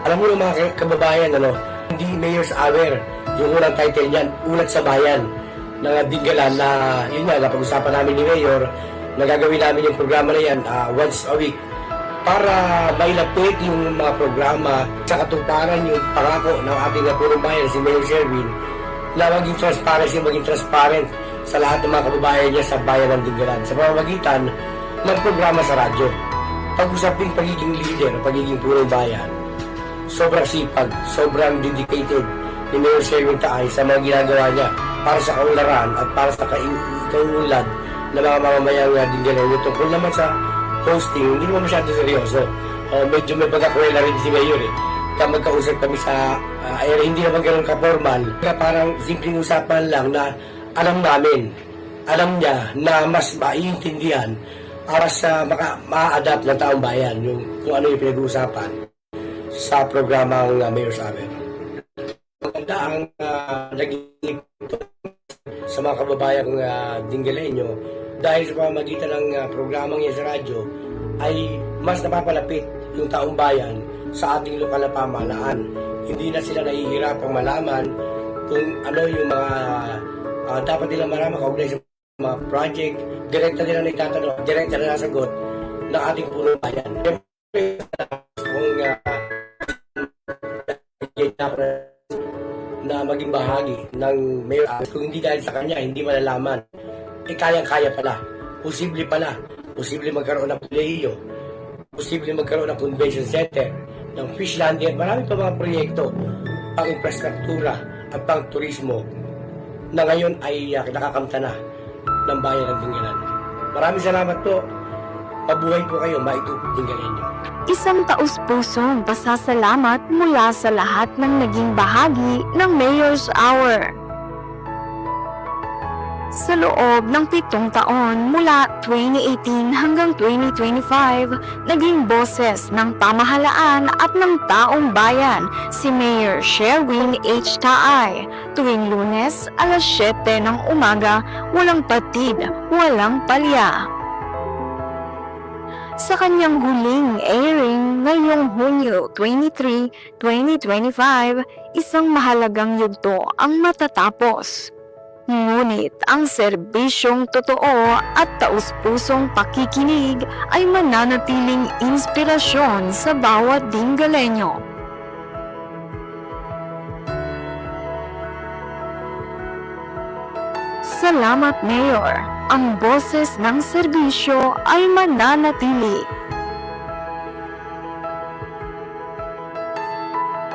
Alam mo yung mga kababayan, hindi Mayor's Hour, yung unang title niyan, Ulat sa Bayan, ng Dingalan na, yun nga, napag-usapan namin ni Mayor, na gagawin namin yung programa na yan once a week para mailapit yung mga programa sa katuparan yung pangako ng ating punong bayan, si Mayor Sherwin, na maging transparent sa lahat ng mga kababayan niya sa bayan ng Dingalan sa pamamagitan ng programa sa radyo. Pag-usaping pagiging leader, pagiging punong bayan, sobrang sipag, sobrang dedicated ni Mayor Sherwin Taay sa mga ginagawa niya para sa kaunlaran at para sa kaunlad ng mga mamamayang Dingalan. Tungkol naman sa hosting, hindi naman masyado seryoso. Medyo may pagkakuwela rin si Mayor magkausap kami sa hindi naman ganun ka-formal. Parang simpleng usapan lang na alam niya na mas maiintindihan para sa ma-adapt ng taong bayan kung ano yung pinag-uusapan sa programang Mayor's Hour. Maganda ang naging sa mga kababayang Dingalenyo dahil sa pamamagitan ng programang yan sa radyo ay mas napapalapit yung taong bayan sa ating lokal na pamahalaan. Hindi na sila nahihirapang malaman kung ano yung mga dapat nilang malaman kaugnay sa mga project. Direkta nila na itatanong, direkta na nasagot ng ating punong bayan. Na maging bahagi ng Mayor Hour, kung hindi dahil sa kanya, hindi malalaman. Kayang-kaya pala. Posible pala. Posible magkaroon ng kolehiyo. Posible magkaroon ng convention center, ng fish lander, marami pa mga proyekto pang infrastruktura at pang turismo na ngayon ay nakakamta na ng bayan ng Dingalan. Maraming salamat po. Mabuhay po kayo, maitupok Dingalenyo. Isang taus-pusong pasasalamat mula sa lahat ng naging bahagi ng Mayor's Hour. Sa loob ng 7 taon mula 2018 hanggang 2025, naging boses ng pamahalaan at ng taong bayan si Mayor Sherwin H. Taay. Tuwing Lunes, alas 7 ng umaga, walang patid, walang palya. Sa kanyang huling airing ngayong Hunyo 23, 2025, isang mahalagang yugto ang matatapos. Ngunit ang serbisyong totoo at taus-pusong pakikinig ay mananatiling inspirasyon sa bawat Dingalenyo. Salamat, Mayor. Ang boses ng serbisyo ay mananatili.